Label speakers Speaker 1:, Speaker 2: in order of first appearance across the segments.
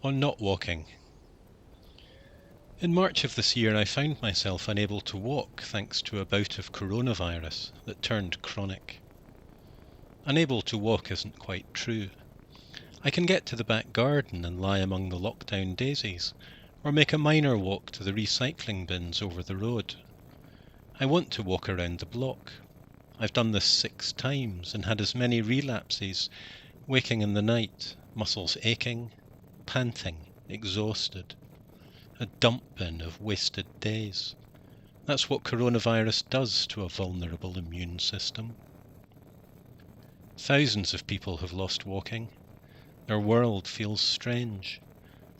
Speaker 1: On not walking. In March of this year I found myself unable to walk thanks to a bout of coronavirus that turned chronic. Unable to walk isn't quite true. I can get to the back garden and lie among the lockdown daisies, or make a minor walk to the recycling bins over the road. I want to walk around the block. I've done this 6 times and had as many relapses, waking in the night, muscles aching, panting, exhausted. A dump bin of wasted days. That's what coronavirus does to a vulnerable immune system. Thousands of people have lost walking. Their world feels strange.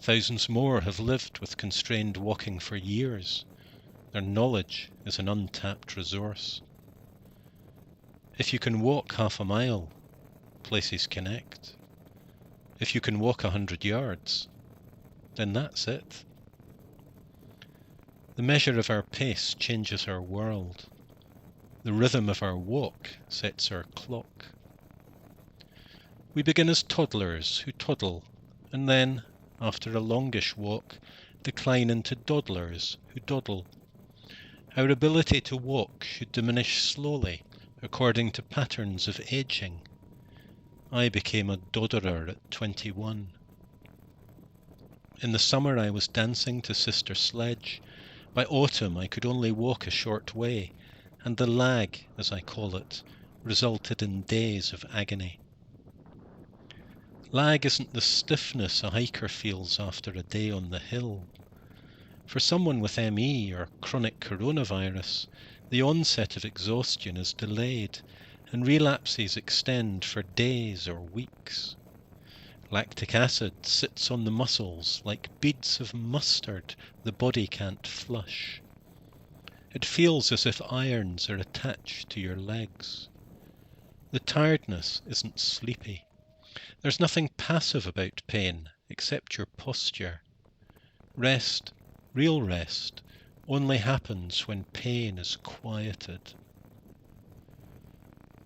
Speaker 1: Thousands more have lived with constrained walking for years. Their knowledge is an untapped resource. If you can walk half a mile, places connect. If you can walk 100 yards, then that's it. The measure of our pace changes our world. The rhythm of our walk sets our clock. We begin as toddlers who toddle, and then, after a longish walk, decline into dawdlers who dawdle. Our ability to walk should diminish slowly, according to patterns of aging. I became a dawderer at 21. In the summer I was dancing to Sister Sledge. By autumn I could only walk a short way, and the lag, as I call it, resulted in days of agony. Lag isn't the stiffness a hiker feels after a day on the hill. For someone with ME or chronic coronavirus, the onset of exhaustion is delayed, and relapses extend for days or weeks. Lactic acid sits on the muscles like beads of mustard the body can't flush. It feels as if irons are attached to your legs. The tiredness isn't sleepy. There's nothing passive about pain except your posture. Rest, real rest, only happens when pain is quieted.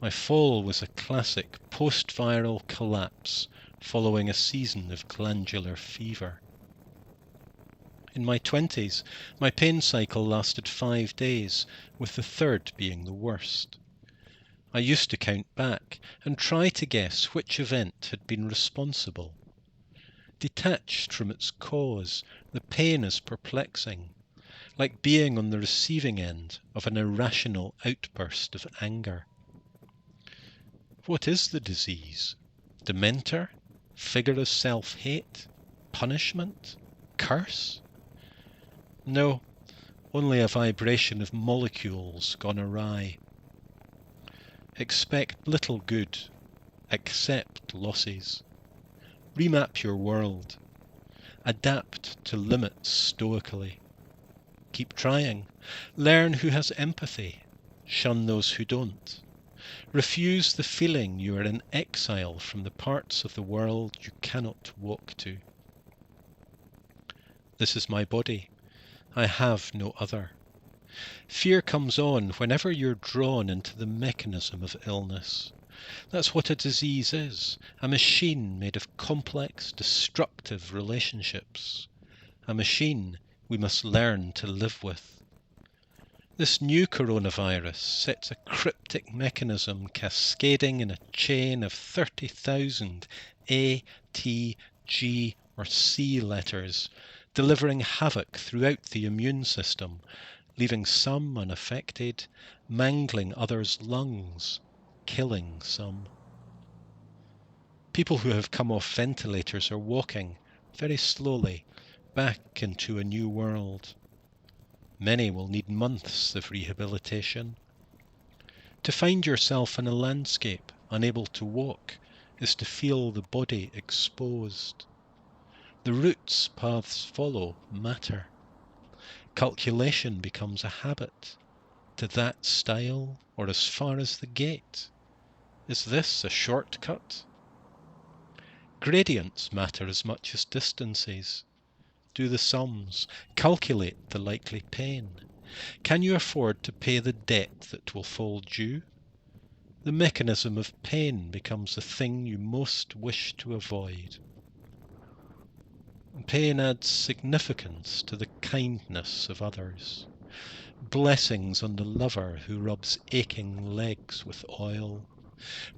Speaker 1: My fall was a classic post-viral collapse following a season of glandular fever. In my 20s, my pain cycle lasted 5 days, with the third being the worst. I used to count back and try to guess which event had been responsible. Detached from its cause, the pain is perplexing, like being on the receiving end of an irrational outburst of anger. What is the disease? Dementor? Figure of self-hate? Punishment? Curse? No, only a vibration of molecules gone awry. Expect little good, accept losses. Remap your world. Adapt to limits stoically. Keep trying. Learn who has empathy. Shun those who don't. Refuse the feeling you are in exile from the parts of the world you cannot walk to. This is my body. I have no other. Fear comes on whenever you're drawn into the mechanism of illness. That's what a disease is, a machine made of complex, destructive relationships. A machine we must learn to live with. This new coronavirus sets a cryptic mechanism cascading in a chain of 30,000 A, T, G, or C letters, delivering havoc throughout the immune system, leaving some unaffected, mangling others' lungs, killing some. People who have come off ventilators are walking, very slowly, back into a new world. Many will need months of rehabilitation. To find yourself in a landscape unable to walk is to feel the body exposed. The routes paths follow matter. Calculation becomes a habit. To that stile, or as far as the gate? Is this a shortcut? Gradients matter as much as distances. Do the sums. Calculate the likely pain. Can you afford to pay the debt that will fall due? The mechanism of pain becomes the thing you most wish to avoid. Pain adds significance to the kindness of others. Blessings on the lover who rubs aching legs with oil.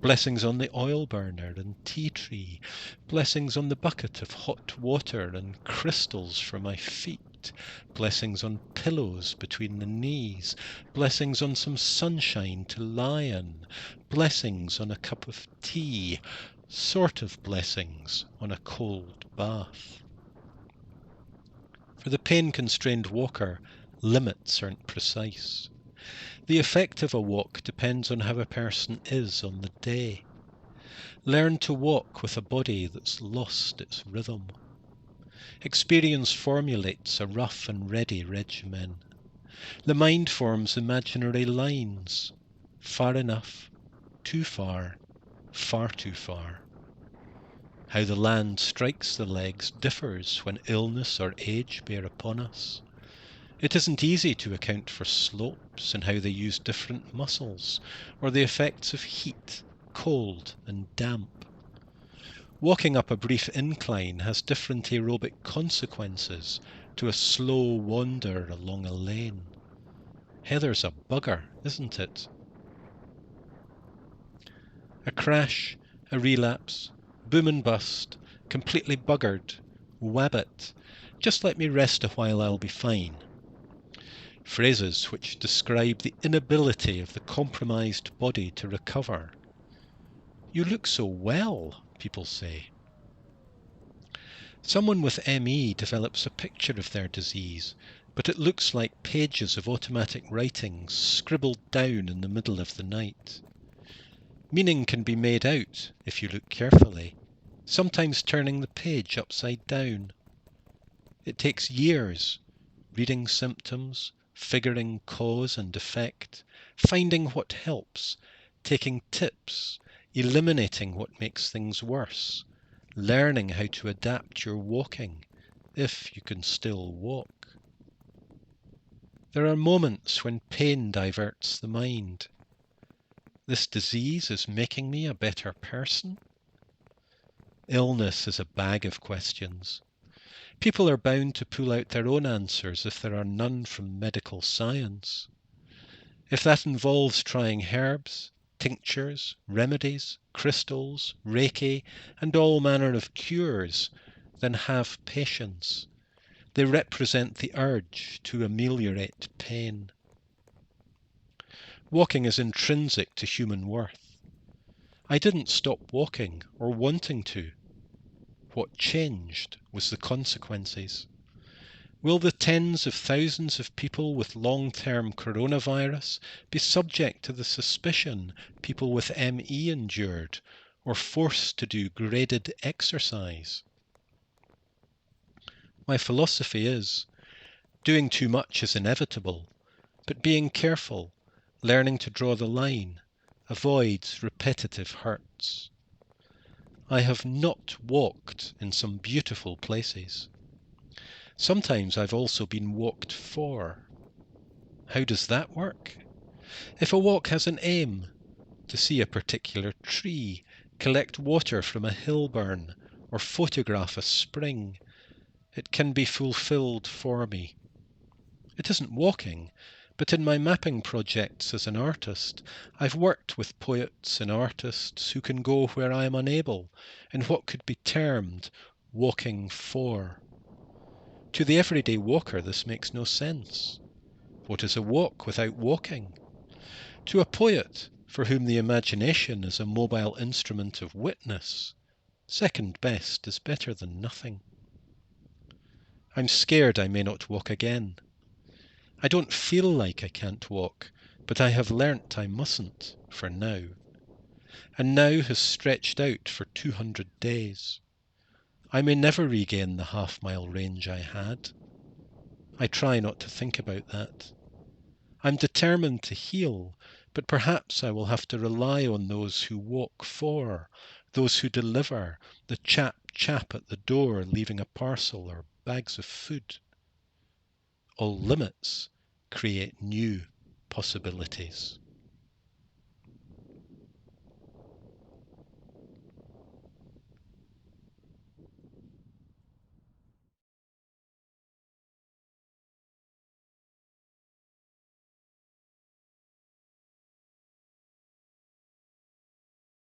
Speaker 1: Blessings on the oil burner and tea tree. Blessings on the bucket of hot water and crystals for my feet. Blessings on pillows between the knees. Blessings on some sunshine to lie in. Blessings on a cup of tea. Sort of blessings on a cold bath. For the pain-constrained walker, limits aren't precise. The effect of a walk depends on how a person is on the day. Learn to walk with a body that's lost its rhythm. Experience formulates a rough and ready regimen. The mind forms imaginary lines. Far enough, too far, far too far. How the land strikes the legs differs when illness or age bear upon us. It isn't easy to account for slopes and how they use different muscles, or the effects of heat, cold and damp. Walking up a brief incline has different aerobic consequences to a slow wander along a lane. Heather's a bugger, isn't it? A crash, a relapse, boom and bust, completely buggered, wabbit, just let me rest a while, I'll be fine. Phrases which describe the inability of the compromised body to recover. You look so well, people say. Someone with ME develops a picture of their disease, but it looks like pages of automatic writing scribbled down in the middle of the night. Meaning can be made out if you look carefully, sometimes turning the page upside down. It takes years, reading symptoms, figuring cause and effect, finding what helps, taking tips, eliminating what makes things worse, learning how to adapt your walking, if you can still walk. There are moments when pain diverts the mind. This disease is making me a better person? Illness is a bag of questions. People are bound to pull out their own answers if there are none from medical science. If that involves trying herbs, tinctures, remedies, crystals, Reiki, and all manner of cures, then have patience. They represent the urge to ameliorate pain. Walking is intrinsic to human worth. I didn't stop walking or wanting to. What changed was the consequences. Will the tens of thousands of people with long-term coronavirus be subject to the suspicion people with ME endured, or forced to do graded exercise? My philosophy is, doing too much is inevitable, but being careful, learning to draw the line, avoids repetitive hurts. I have not walked in some beautiful places. Sometimes I've also been walked for. How does that work? If a walk has an aim, to see a particular tree, collect water from a hill burn, or photograph a spring, it can be fulfilled for me. It isn't walking, but in my mapping projects as an artist, I've worked with poets and artists who can go where I am unable, in what could be termed walking for. To the everyday walker this makes no sense. What is a walk without walking? To a poet, for whom the imagination is a mobile instrument of witness, second best is better than nothing. I'm scared I may not walk again. I don't feel like I can't walk, but I have learnt I mustn't, for now. And now has stretched out for 200 days. I may never regain the half-mile range I had. I try not to think about that. I'm determined to heal, but perhaps I will have to rely on those who walk for, those who deliver, the chap at the door leaving a parcel or bags of food. All limits create new possibilities.